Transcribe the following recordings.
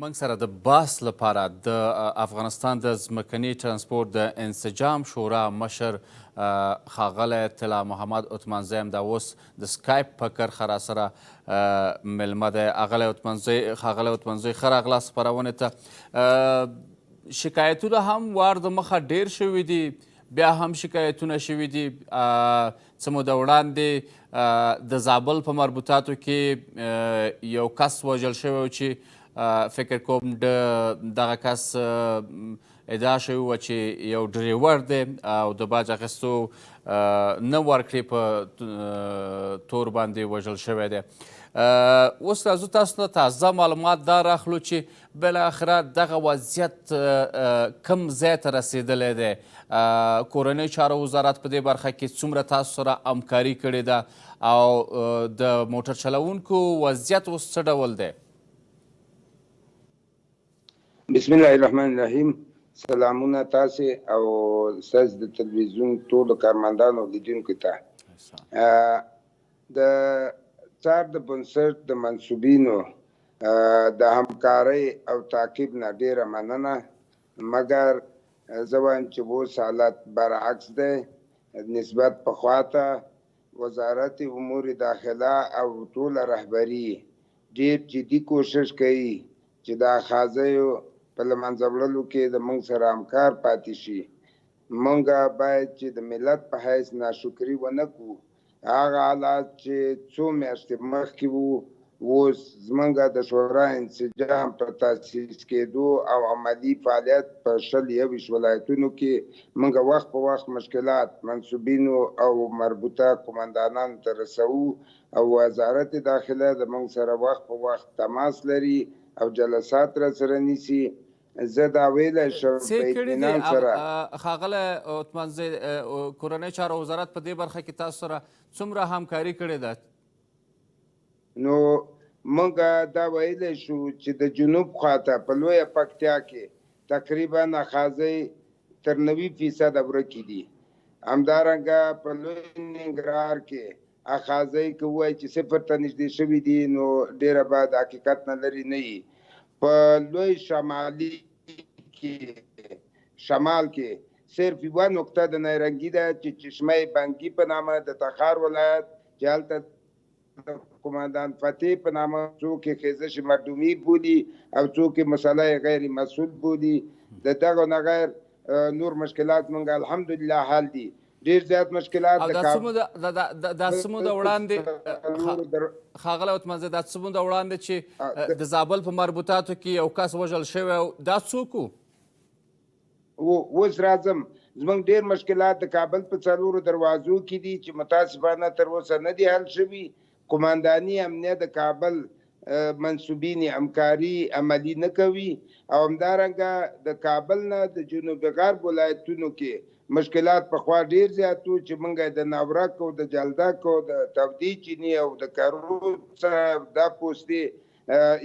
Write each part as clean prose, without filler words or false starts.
موږ سره د بحث لپاره د افغانستان د ځمکني ترانسپورت د انسجام شورا مشر ښاغلی طلا محمد عثمانزی همدا اوس د سکایپ په کرښه راسره مېلمه دی. ښاغلی عثمانزی ښه راغلاست خپرونې ته. شکایتونه هم وار د مخه ډېر شوي دي، بیا هم شکایتونه شوي دي. څه موده وړاندې د زابل په مربوطاتو کې یو کس وژل شوی و چې فکر کوم دغه کس ادعا شوې وه چې یو ډریور دی او د باج اخیستو نه ورکړې په تور باندې وژل شوی دی. اوس راځو تاسو ته تازه معلومات دا راخلو چې بالاخره دغه وضعیت کم ځای ته رسېدلی دی. کورنۍ چارو وزارت په دې برخه کې څومره تاسو سره همکاري کړې ده او د موټر چلوونکو وضعیت اوس څه ډول دی؟ بسم الله الرحمن الرحیم. سلامونه تاسې او ستاسې د تلویزیون ټولو کارمندانو او لیدونکو ته. د څار د بنسټ د منصوبینو د همکارۍ او تعقیب نه ډېره مننه، مګر زه وایم چې اوس حالت برعکس دی نسبت پخوا ته. وزارت امور داخله او ټوله رهبري ډېر جدي کوشش کوي چې دا ښځیو په له منځه وړلو کې د موږ سره همکار پاتې شي. موږ باید چې د ملت په حیث ناشکري ونه کړو. هغه حالات چې څو میاشتې مخکې وو اوس زموږ د شورا انسجام په تاسیس کېدو او عملي فعالیت په 21 ولایتونو کې موږ وخت په وخت مشکلات منصوبینو او مربوطه قمندانانو ته رسوو او وزارت داخله د موږ سره وخت په وخت تماس لري او جلسات را سره نیسي. زه دا ویلی شم په اطمینان سره. ښاغلی عثمانزی، کورنۍ چارو وزارت په دې برخه کې تاسو سره څومره همکاري کړې ده؟ نو موږ دا ویلی شو چې د جنوب خواته په لویه پکتیا کې تقریبا اخاذی تر 90% ورکې دي. همدارنګه په لوی ننګرهار کې اخاذی که ووایي چې 0 ته نږدې شوي دي نو ډېره به د حقیقت نه لرې نه وي. په لوی شمال کې صرف یوه نقطه د نیرنګي ده چې چشمه بنګي په نامه د تخار ولایت چې هلته د قمندان فتح په نامه څوک یې خیزش مردومي بولي او څوک یې مسئله غیر مسئول بولي. د دغو نه غیر نور مشکلات موږ الحمدلله حل دي. ډېر زیات مشکلات دا څه موده وړاندې ښاغلی عثمانزی دا څه موده وړاندې چې د زابل په مربوطاتو کې یو کس وژل شوی و، دا څوک و؟ اوس راځم. زموږ ډېر مشکلات د کابل په 4 دروازو کې دي چې متاسفانه تر اوسه نه دي حل شوي. قمنداني امنیت د کابل منصوبین همکاري عملي نه کوي او همدارنګه د کابل نه د جنوب غرب ولایتونو کې مشکلات پخوا ډېر زیات وو چې موږ د ناورک او د جلدک او د تودي چیني او د کرو سره دا پوستې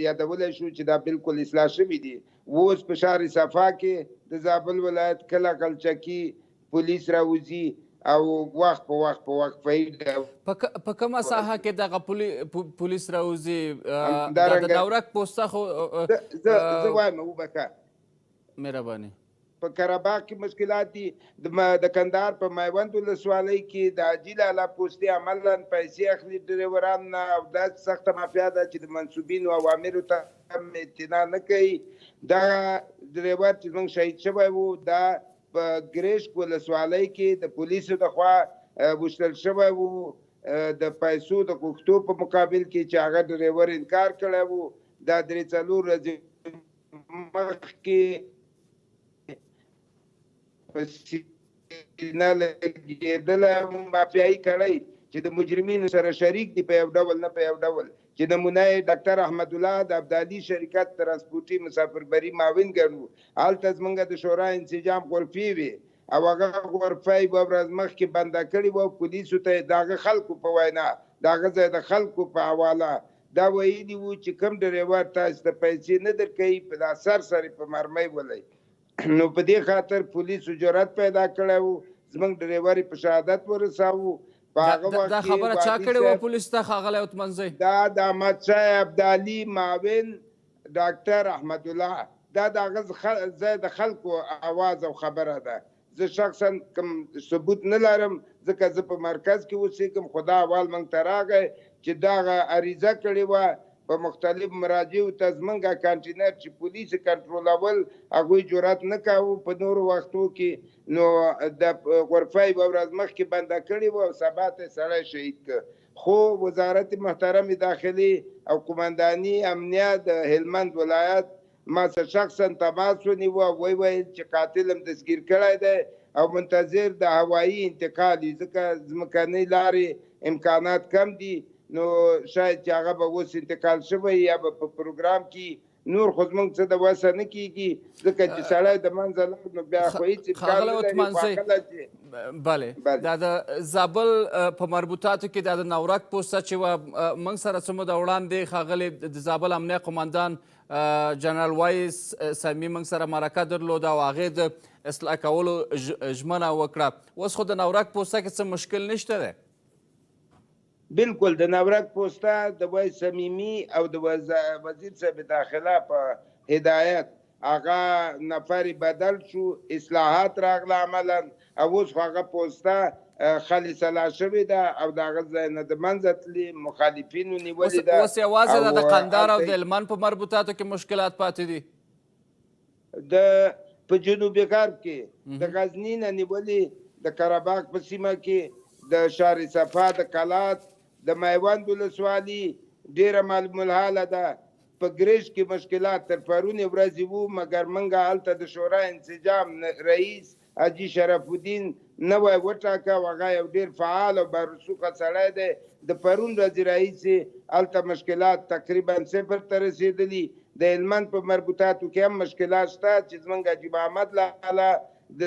یادولی شو چې دا بالکل اصلاح شوي دي. اوس په شهر صفا کې د زابل ولایت کله قلچکي پولیس راوځي او وخت په وخت په کومه ساحه کې دغه پولیس راوځي؟ د ناورک پوسته خو زه وایم وبکه مهرباني په قرهباغ کې مشکلات دي. د کندهار په میوند ولسوالۍ کې د عاجل اعلی پوستې عملا پیسې اخلي ډریوران نه او داسې سخته مافیا ده چې د منصوبینو اوامرو ته هم اعتنا نه کوي. دغه ډریور چې زموږ شهید شوی و دا په ګریشک ولسوالۍ کې د پولیسو لخوا وشتل شوی و د پیسو د غوښتو په مقابل کې چې هغه ډریور انکار کړی و. دا 3-4 ورځې مخکې په سینه لګېدلی مافیایي کړی چې د مجرمینو سره شریک دي په یو ډول نه په یو ډول، چې نمونه یې ډاکټر احمد الله د ابدالي شرکت ترانسپورټي مسافربري معاون ګڼو. هلته زموږ د شورا انسجام غرفې وې او هغه غرفه یې 2 ورځې مخکې بنده کړې وه. پولیسو ته یې د هغه خلکو په وینا د هغه ځای د خلکو په حواله دا ویلي وو چې کوم ډریور تاسو ته پیسې نه درکوي په دا سر سرې په مرمۍ ولئ. نو په دې خاطر پولیسو جرأت پیدا کړی و، زموږ ډریور په شهادت ورساوه. دا خبره چا کړې وه پولیس ته ښاغلی عثمانزی؟ دا د احمدشاه ابدالي معاون ډاکټر احمد الله دا د هغه ځای د خلکو اواز او خبره ده. زه شخصا کوم ثبوت نه لرم ځکه زه په مرکز کې اوسېږم، خو دا احوال موږ ته راغی چې دغه عریضه کړې وه په مختلف مراجعو ته. زمونږ کانټینر چې پولیس کنټرولول هغوی جرأت نه کاوه په نورو وختو کې، نو د غرفه یوه ورځ مخکې بنده کړې وه او سبا ته یې سړی شهید کړ. خو وزارت محترم داخلي او قمنداني امنیت د هلمند ولایت ما سره شخصا تماس ونیوه، ویل چې قاتل هم دستګیر کړی دی او منتظر د هوایي انتقال وي، ځکه ځمکنۍ لارې امکانات کم دي، نو شاید چې هغه به اوس انتقال شوی یا به په پروګرام کې نور خو زموږ څه د وسه نه کېږي، ځکه چې سړی د منځه لاړ نو بیا خو هېڅ امکان نه لري. بله، دا د زابل په مربوطاتو کې دا د نورک پوسته چې وه موږ سره څه موده وړاندې ښاغلي د زابل امنیه قمندان جنرال وایس سامي موږ سره مرکه درلوده او هغې د اصلاح کولو ژمنه وکړه. اوس خو د نورک پوسته کې څه مشکل نشته دی؟ بالکل د نورک پوسته د وایس صمیمي او د وزیر صاحب داخله په هدایت هغه نفر بدل شو، اصلاحات راغله عملا، او اوس خو هغه پوسته خالصه شوې ده او د هغه ځای نه د منځه تلي مخالفینو نیولې ده. اوس یوازې د قندهار او د هلمند په مربوطاتو کې مشکلات پاتې دي؟ په جنوبي غرب کې د غزني نه نیولې، د قرهباغ په سیمه کې د شهر صفا، د کلات، د میوند ولسوالي ډېره معلوم الحاله ده. په ګریش کې مشکلات تر پرونې ورځې وو، مګر موږ هلته د شورا انسجام رئیس حاجي شرف الدین نوی وټاکه، هغه یو ډېر فعال او برسوخه سړی دی. د پرون ورځې راهیسې هلته مشکلات تقریبا صفر ته رسېدلي. د هلمند په مربوطاتو کې هم مشکلات شته چې زموږ عجیب احمد لاله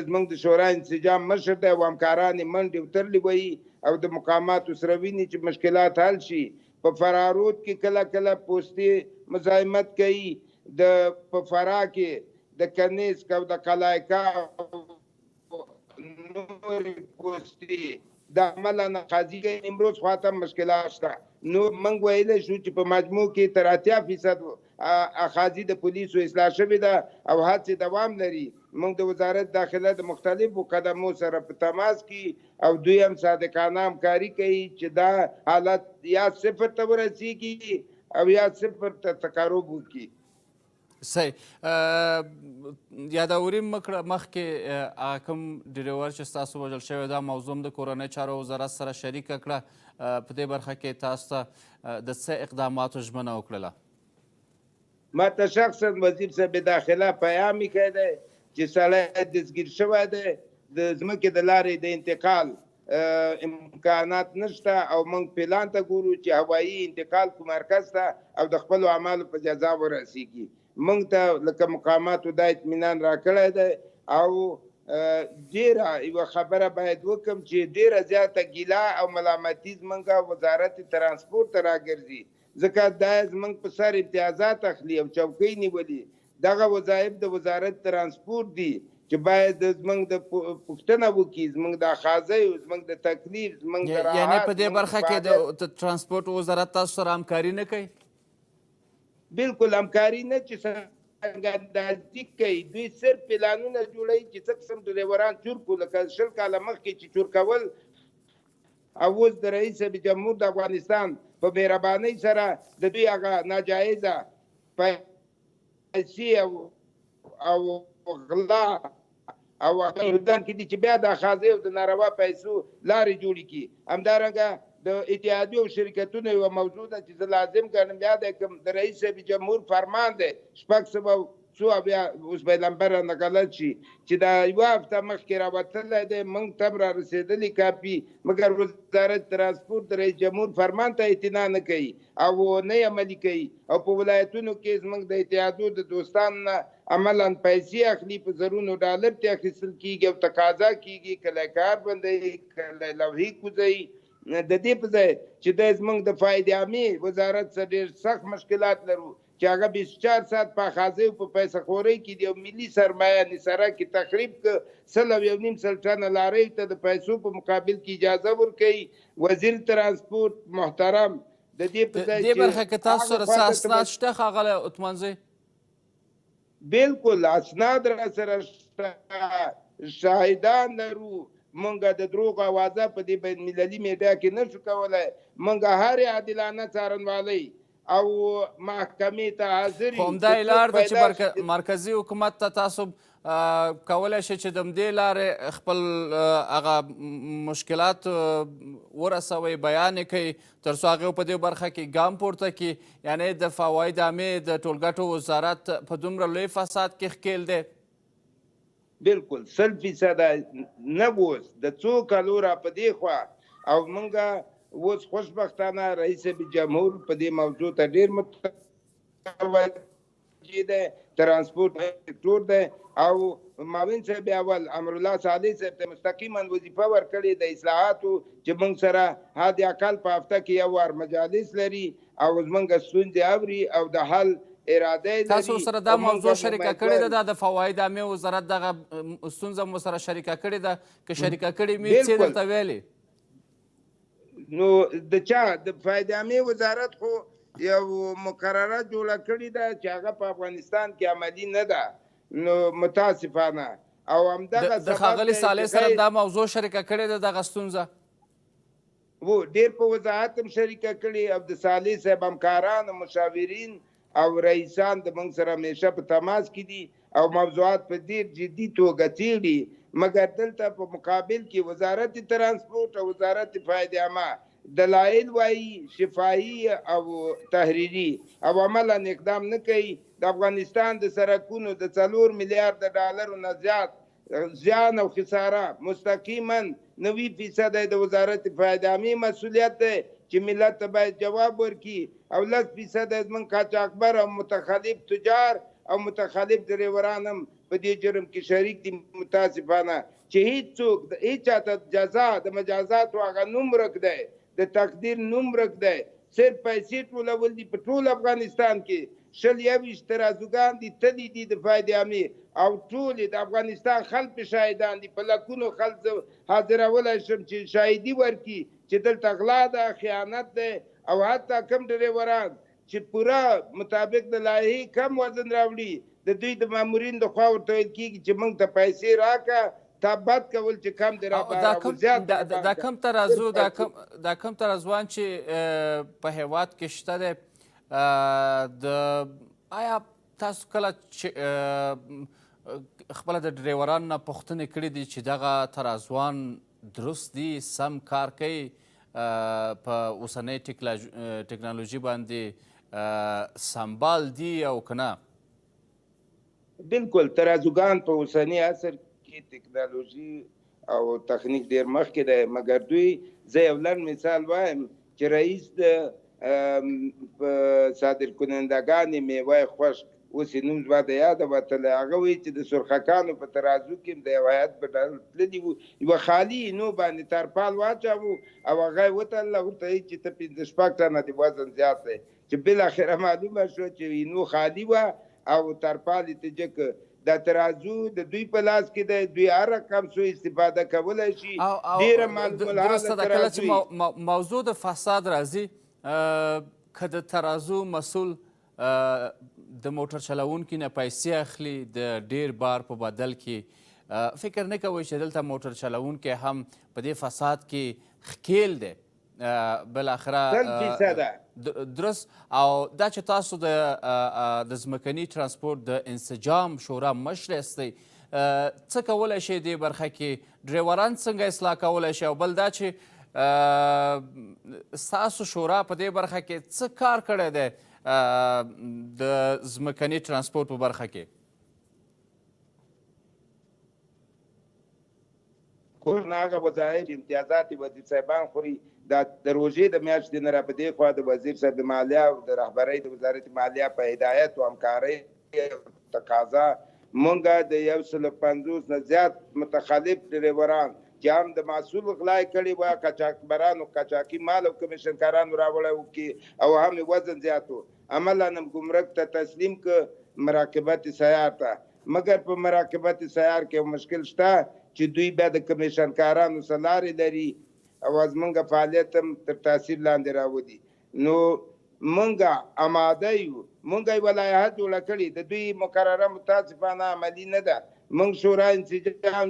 زموږ د شورا انسجام مشر دی او همکاران یې منډې وترلې وهي او د مقاماتو سره ویني چې مشکلات حل شي. په فرارود کې کله کله پوستې مزاحمت کوي، په فرا کې د کنیسک او د قلایکا نورې پوستې د عملا قاضي کوي. امروز خواته مشکلات شته. نو موږ ویلی شو چې په مجموع کې تر 80% اخاذي د پولیسو اصلاح شوې ده او هڅې دوام لري. موږ د وزارت داخله د مختلفو قدمو سره په تماس کې او دوی هم صادقانه همکاري کوي چې دا حالت یا صفر ته ورسیږي او یا صفر ته تقارب وکړي. صحیح. یادوري مخکې هغه کوم ډریور چې ستاسو وژل شوی دا موضوع د کورنۍ چارو وزارت سره شریکه کړه، په دې برخه کې تاسو ته د څه اقداماتو ژمنه وکړله؟ ما ته شخصا وزیر صاحب داخله پیام یې کړی دی چې سړی دستګیر شوی دی، د ځمکې د لارې د انتقال امکانات نشته او موږ پلان ته ګورو چې هوایي انتقال کو مرکز ته او د خپلو اعمالو په جزا ورسیږي. موږ ته لکه مقاماتو دا اطمینان راکړی دی او ډېره یوه خبره باید وکړم چې ډېره زیاته ګیله او ملامتي زموږ وزارت ترانسپورټ ته راګرځي، ځکه دا زموږ په سر امتیازات اخلي او چوکۍ نیولي. دغه وظایف د وزارت ترانسپورټ دي چې باید زموږ د پوښتنه وکړي، زموږ د اخاذیو، زموږ د تکلیف، زموږ د راحت. یعنې په دې برخه کې د ترانسپورټ وزارت تاسو سره همکاري نه کوي؟ بالکل همکاري نه، چې څنګه اندازې کوي. دوی صرف پلانونه جوړوي چې څه قسم ډریوران چور کړو، لکه 20 کاله مخکې چې چور کول او اوس د رئیس جمهور د افغانستان په مهربانۍ سره د دوی هغه ناجایزه پیسې او غلا او هغه اردن کې دي چې بیا د اخاذې او د ناروا پیسو لارې جوړې کړي. همدارنګه د اتحادیو او شرکتونو یوه موضوع ده چې زه لازم ګڼم یاد کړم، د رئیس جمهور فرمان دی 600 اوس باید لمبر نه غلط شي چې دا یوه هفته مخکې راوتلی دی، موږ ته هم را رسېدلي کاپي، مګر وزارت ترانسپورټ د رئیس جمهور فرمان ته اعتنا نه کوي او نه یې عملي کوي. او په ولایتونو کې زموږ د اتحادیو د دوستانو نه عملا پیسې اخلي، په زرونو ډالر ته اخیستل کېږي او تقاضا کېږي، کله کار بندوي، کله لوحې کوزوي. د دې په ځای چې د زموږ د فایدې عامې وزارت سره ډېر سخت مشکلات لرو چې هغه 24 ساعت په اخاذیو په پیسه خورۍ کې د یو ملي سرمایه نثره کې تخریب کړه، 100 ټنه لاریو ته د پیسو په مقابل کې اجازه ورکوي. وزیر ترانسپورټ محترم د دې په ځای دې برخه کې تاسو سره څه اسناد شته ښاغلی عثمانزی؟ بالکل اسناد را سره شته، شاهدان لرو. مونږ د دروغ اوازه په دې بین المللي میډیا کې نشو کولی. مونږ هر عادلانه څارنوالۍ او محکمې ته حاضر خو همدا یې لار ده چې مرکزي حکومت ته تاسو کولی شئ چې د همدې لارې خپل هغه مشکلات ورسوئ، بیان یې کوئ، تر څو هغوی په دې برخه کې ګام پورته کړي. یعنې د فواید عامې د ټولګټو وزارت په دومره لوی فساد کې ښکېل دی. بالکل 100% نه اوس د څو کالو را په دې خوا، او مونږ اوس خوشبختانه رئیس جمهور په دې موضوع ته ډېر متوجه دی، ترانسپورټ سکتور دی، او معاون صاحب اول امرالله صالح صاحب ته مستقیما وظیفه ورکړې د اصلاحاتو، چې موږ سره حد اقل په هفته کې یو وار مجالس لري او زموږ ستونزې اوري او د حل اراده لري. تاسو سره دا موضوع شریکه کړې ده، د فواید عامې وزارت دغه ستونزه مو سره شریکه کړې ده؟ که شریکه کړې وي څه درته ویلې؟ نو د چا د فواید عامې وزارت خو یو مقرره جوړه کړې ده چې هغه په افغانستان کې عملي نه ده، نو متاسفانه. او همدغه د ښاغلي صالح سره دا موضوع شریکه کړې ده دغه ستونزه؟ و ډېر په وضاحت هم شریکه کړې، او د صالح صاحب همکاران او مشاورین او رئیسان د موږ سره همیشه په تماس کې دي او موضوعات په ډېر جدي توګه څېړي. مګر دلته په مقابل کې وزارت ترانسپورټ او وزارت فواید عامه دلایل وایي شفاهي او تحریري، او عملا اقدام نه کوي. د افغانستان د سړکونو د 4 میلیارډ ډالرو نه زیات زیان او خساره مستقیما 90% د وزارت فواید عامې مسؤلیت دی چې ملت ته باید جواب ورکړي، او 10% زموږ قاچاقبر او متخلف تجار او متخلف ډریوران هم په دې جرم کې شریک دي. متاسفانه چې هیڅوک هیڅ چاته جزا د مجازاتو هغه نوم ورک دی، د تقدیر نوم ورک دی، صرف پیسې ټولول دي. په ټول افغانستان کې 21 ترازوګان دي تللي دي د فواید عامې، او ټولې د افغانستان خلک شاهدان دي. په لکونو خلک حاضرولی شم چې شاهدي ورکړي چې دلته غلا ده، خیانت دی، او حتی کم ډریوران چې پوره مطابق د لایحې کم وزن راوړي، د دوی د مامورین د خوا ورته ویل کېږي چې موږ ته پیسې راکړه، تا بد کول چې کم دی را دا کم ترازو دا کم ترازوان چې په هیواد کې شته دی، آیا تاسو کله خپله د ډریورانو نه پوښتنې کړې دي چې دغه ترازوان درست دي، سم کار کوي، په اوسنۍ ټکنالوژي باندې سمبال دي او که نه؟ بالکل ترازوګان په اوسني عصر کې ټکنالوژي او تخنیک ډېر مخکې دی، مګر دوی زه یو لنډ مثال وایم چې رئیس د صادر کنندګانې میوه خوښ، اوس یې نوم زما د یاده وتلی، هغه وایي چې د سرخکانو په ترازو کې د یو هیات په ډول تللي وو، یوه خالي اینو باندې ترپال واچاوه او هغه یې وتړله، ورته وایي چې ته 5-6 ټنه د وزن زیات دی، چې بالاخره معلومه شوه چې اینو خالي وه او ترپال یې تجه. دا ترازو د دوی په لاس کې دی، دوی هر رقم سو استفاده کولی شي. ډېره درسته ده کله چې موضوع د فساد راځي، که د ترازو مسؤل د موټر چلوونکي نه پیسې اخلي د ډېر بار په بدل کې، فکر نه کوئ چې دلته موټر چلوونکی هم په دې فساد کې ښکېل دی؟ بالاخره درست. او دا چې تاسو د ځمکني ترانسپورټ د انسجام شورا مشر یاستئ، څه کولی شئ دې برخه کې؟ ډریوران څنګه اصلاح کولی شي؟ او بل دا چې ستاسو شورا په دې برخه کې څه کار کړی دی د ځمکني ترانسپورټ په برخه کې؟ کور نه هغه وظایف امتیازات وزیر صاحبان خوري. دا د روژې د میاشتې نه را په دې خوا د وزیر صاحب د مالیه او د رهبرۍ د وزارت مالیه په هدایت او همکارۍ تقاضا مونږ د 150 نه زیات متخلف ډریوران چې هم د محصول غلا کړې وه، قاچاقبرانو قاچاقي مال او کمیشنکارانو راوړی او هم وزن زیات و، عملا هم ګمرک ته تسلیم که مراقبت سیار ته. مګر په مراقبت سیار کې مشکل شته چې دوی بیا د کمیشنکارانو سره لارې لري او زمونږ فعالیت هم تر تاثیر لاندې راودي. نو مونږ آماده یو، مونږ یې ولایحه جوړه کړې د دوی مقرره متاسفانه عملي نه ده. مونږ شورا انسجام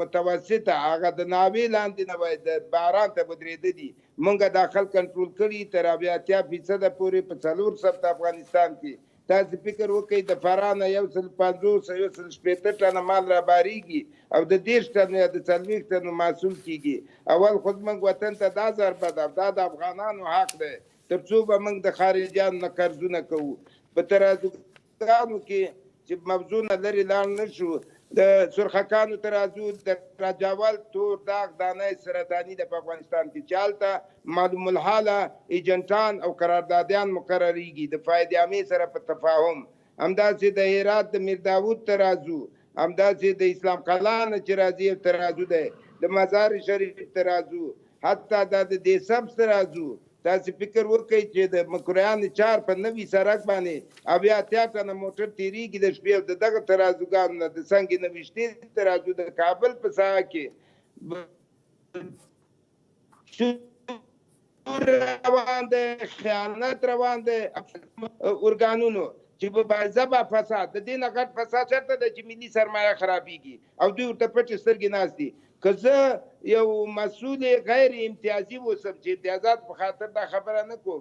متوسطه هغه د ناوې لاندې نه وای د باران ته ودرېده دي مونږ داخل کنټرول کړي تر 80% پورې په 4 سبت افغانستان کې. تاسو فکر وکړئ د فراه نه 150 160 ټنه مال راباریږي او د 10 ټنه د 40 ټنه محصول کیږي. اول خود موږ وطن ته دا ضربه ده دا د افغانانو حق دی تر څو به موږ د خارجيانو نه قرضونه کوو. په ترازوګانو کې چې موضوعونه لرې لاړ نه شو د سرخکانو ترازو د راجاول تور داغ دانه سرطاني د افغانستان کې چالته معلوم الحاله ایجنټان او قراردادیان مقرریږي د فائدې عامې سره په تفاهم. همداسې د هرات د میر داوود ترازو همداسې د اسلام قلعه نه چې راځي ترازو دی د مزار شریف ترازو حتی د دې سب ترازو. تاسو فکر وکړئ چې د مکریان 4 په نوي سړک باندې اویا ټنه موټر تیریږي د شپې د دغه ترازوګانو نه د څنګه نوښتې ترازو د کابل په ساحه کې روان دی خیانت روان دی ارګانونو چې په باعثه فساد د دې نه غټ فساد چېرته دی چې ملي سرمایه خرابېږي او دوی ورته پټې سترګې ناست دي. که زه یو مسؤل غیر امتیازي اوسم چې امتیازات په خاطر دا خبره نه کوم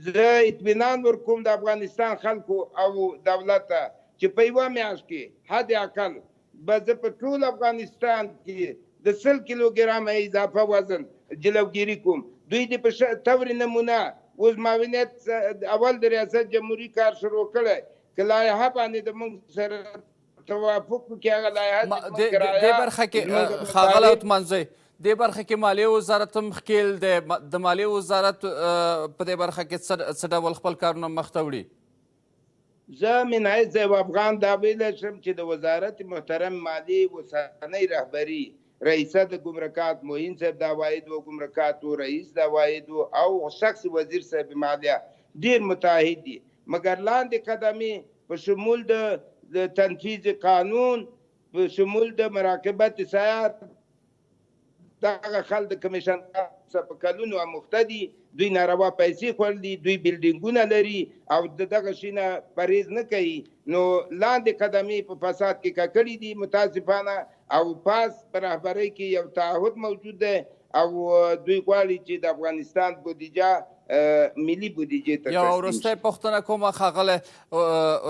زه اطمینان ورکوم د افغانستان خلکو او دولت ته چې په یوه میاشت کې حد اقل به زه په ټول افغانستان کې د 100 کیلوګرامه اضافه وزن جلوګیري کوم. دوی د په طور نمونه اوس معاونیت اول د ریاست جمهوري کار شروع کړی که لایحه باندې د موږ سره توافق کې هغه لایحه د برخه کې ښاغلی عثمانزی دې برخه کې مالیې وزارت هم ښکیل دی د مالیې وزارت په دې برخه کې څه ډول خپل کارونه مخته وړي؟ زه من حیث یو افغان دا ویلی شم چې د وزارت محترم مالیې اوسنۍ رهبري رئیسه د ګمرکات معین صاحب د عوایدو او ګمرکاتو رئیس د عوایدو او شخص وزیر صاحب مالیه ډېر متحد دي مګر لاندې قدمې په شمول د تنفیذ قانون په شمول د مراقبت سیاحت دغه خلک د کمیشن په کلونو اموخته دي دوی ناروا پیسې خوړلي دوی بلډینګونه لري او دغه شي نه پرهیز نه کوي نو لاندې قدمې په فساد کې ککړي دي متاسفانه او پاس په رهبرۍ کې یو تعهد موجود دی او دوی غواړي چې د افغانستان بودیجه ملي بودیجې ته یو وروستۍ پوښتنه کومه ښاغلی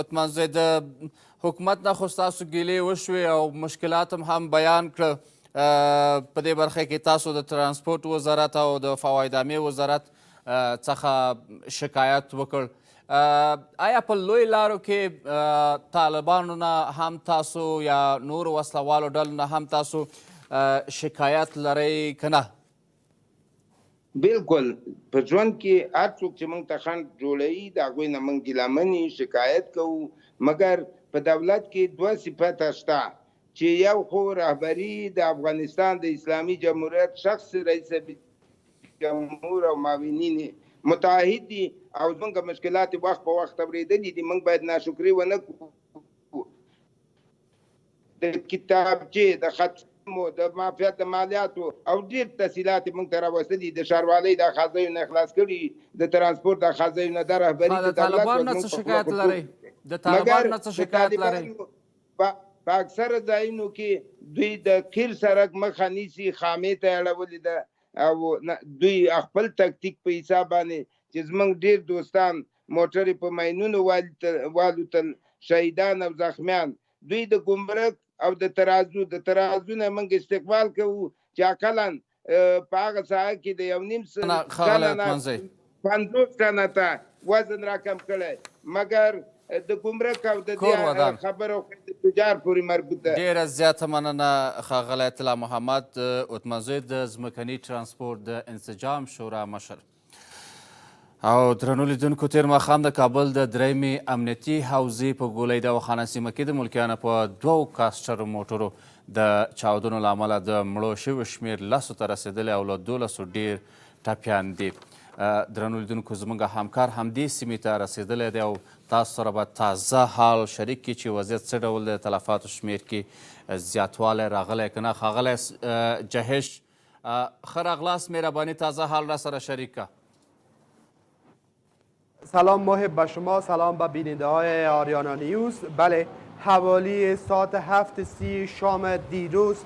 عثمانزی د حکومت نه خو ستاسو ګیلې وشوې او مشکلات هم بیان کړه په دې برخه کې تاسو د ترانسپورت وزارت او د فواید عامې وزارت څخه شکایت وکړ آیا په لوی لارو کې طالبانو نه هم تاسو یا نورو وسله والو ډلو نه هم تاسو شکایت لرئ که نه؟ بالکل په ژوند کې هر څوک چې موږ ته خنډ جوړوي د هغوی نه موږ ګیلمنې شکایت کوو مګر په دولت کې 2 صفته شته چې یو خو رهبري د افغانستان د اسلامي جمهوریت شخص رئیس جمهور او معاونین متحد دي او زموږ مشکلات وخت په وخت اورېدلي دي موږ باید ناشکري ونه کړو د کتابچې د ختمو د معافیت د مالیاتو او ډېر تحصیلات موږ ته راوستلي د ښاروالۍ د اخاذیو نه خلاص کړي د ترانسپورت د اخاذیو نه دا رهبري د طالبانو نه څه شکایت لرئ د طالبانو نه څه شکایت لرئ په اکثره ځایونو کې دوی د قیر سړک مخه نیسي خامې ته اړولې ده او دوی خپل تکتیک په حساب باندې چې زموږ ډېر دوستان موټرې په ماینونو والوتل شهیدان او زخمیان دوی د ګمرک او د ترازو نه موږ استقبال کوو چې اقلا په هغه ساحه کې د 1.5 50 ټنه ته وزن راکم کړی مګر د ګمرک او د دې خبرو د تجار پورې مربوط ده. ډېره زیاته مننه ښاغلی طلا محمد عثمانزی د ځمکني ترانسپورت د انسجام شورا مشر. او درنو لیدونکو تېر ماښام د کابل د درېیمې امنیتي حوزې په ګولۍ دواخانه سیمه کې د ملکیانو په 2 کاسټر موټرو د چاودنو له امله د مړو شویو شمېر 10 ته رسېدلی او له 12 ډېر ټپیان دي. درنو لیدونکو زموږ همکار همدې سیمې ته رسېدلی دی او تاسو سره به تازه حال شریک کړي چې وضعیت څه ډول د تلفاتو شمېر کې زیاتوالی راغلی که نه. ښاغلی جهش ښه راغلاست، مهرباني تازه حال را سره شریک که. سلام محب به شما، سلام به بیننده های آریانا نیوز. بله، حوالی ساعت 7:30 شام دیروز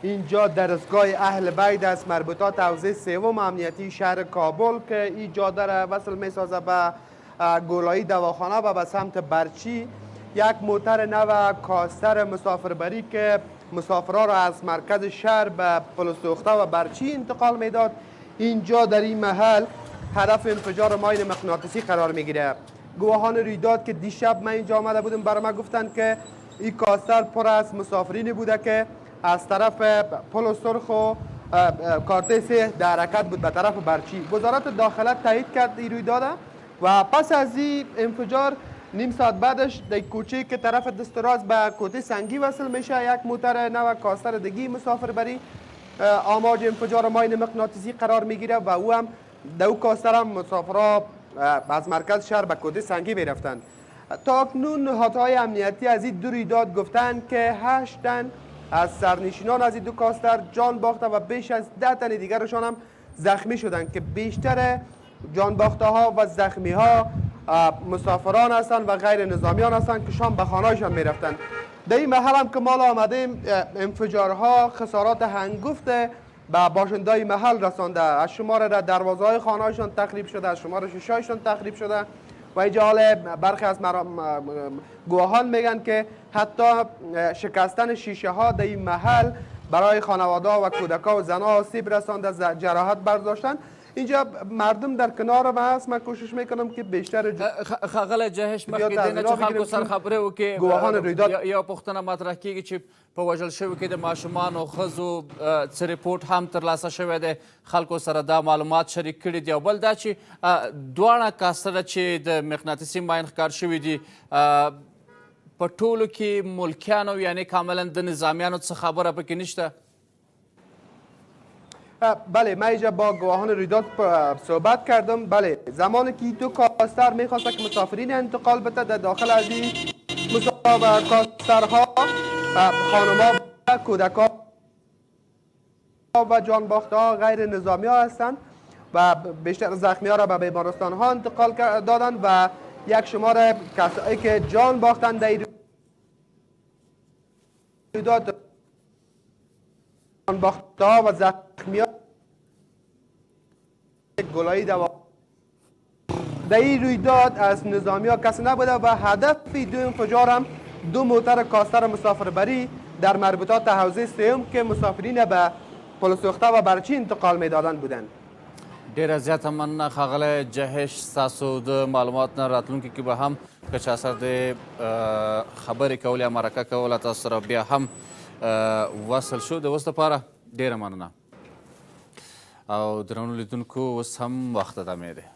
اینجا درسگاه اهل بیت است مربوطات حوزه سوم امنیتی شهر کابل که این جاده را وصل می سازه به گولایی دواخانه و به سمت برچی، یک موتر نو کاستر مسافربری که مسافرها را از مرکز شهر به پل سوخته و برچی انتقال میداد، اینجا در این محل هدف انفجار ماین مغناطیسی قرار میگیره. گواهان رویداد که دیشب من اینجا آمده بودم برای من گفتن که این کاستر پر از مسافرینی بوده که از طرف پل سرخ و کارت 3 در حرکت بود به طرف برچی. وزارت داخله تایید کرد این رویداد و پس از این انفجار نیم ساعت بعدش در کوچه که طرف دستراز به کوته سنگی وصل میشه، یک موتر نو کاستر دیگی مسافربری آماج انفجار ماین مغناطیسی قرار میگیره و او هم در او کاستر هم مسافرها از مرکز شهر به کوته سنگی میرفتند. تا اکنون نهادهای امنیتی از این دو رویداد گفتند که 8 تن از سرنشینان از این دو کاستر جان باخته و بیش از 10 تن دیگرشان هم زخمی شدند که بیشتر جان باخته ها و زخمی ها مسافران هستند و غیر نظامیان هستند که شام به خانه‌شان میرفتند. در این محل هم که ما آمدیم انفجارها خسارات هنگفت به باشندای محل رسانده. از شمار دروازه های خانه‌شان تخریب شده، از شمار شیشه‌شان تخریب شده و اینجا حال برخی از گواهان میگن که حتی شکستن شیشه ها در این محل برای خانواده و کودکان و زنها آسیب رسانده، جراحت برداشتن. اینجا مردم در کنار ما هست. من کوشش میکنم که بیشتر خغل جهش مخکې دینه چې خلکو سره خبرې وکړي ګواهان رویداد یو پوښتنه مطرح کیږي چې په وژل شوي کې د ماشومانو ښځو څه ریپورټ هم ترلاسه شوی دی، خلکو سره دا معلومات شریک کړي دي، او بل دا چې دواړه کاستره چې د مغناطیسي ماین ښکار شوي دي په ټولو کې ملکیانو یعنی کاملا د نظامیانو څه خبره پکې نشته؟ بله، من اینجا با گواهان رویداد صحبت کردم. بله، زمانی که دو کاستر میخواست که مسافرین انتقال بده، در داخل از این کاسترها خانم‌ها و کودکان و جان باخته ها غیر نظامی ها هستند و بیشتر زخمی ها را به بیمارستان ها انتقال دادند و یک شمار کسایی که جان باختند در رویداد جان باخته ها و زخمی ها گلایی در این رویداد از نظامی ها کسی نبوده و هدف دو انفجار هم دو موتر کاستر مسافربری در مربوطات حوزه سوم که مسافرین به پل سوخته و برچی انتقال میدادن بودند. ډیره زیاته مننه ښاغلی جهش، ستاسو د معلومات نه راتلونکي کې به هم که چا سره د خبرې کولې یا مرکه کوله تاسو سره بیا هم وصل شو. د اوس لپاره ډیره مننه. او درنو لیدونکو اوس هم وخت ادامې دی.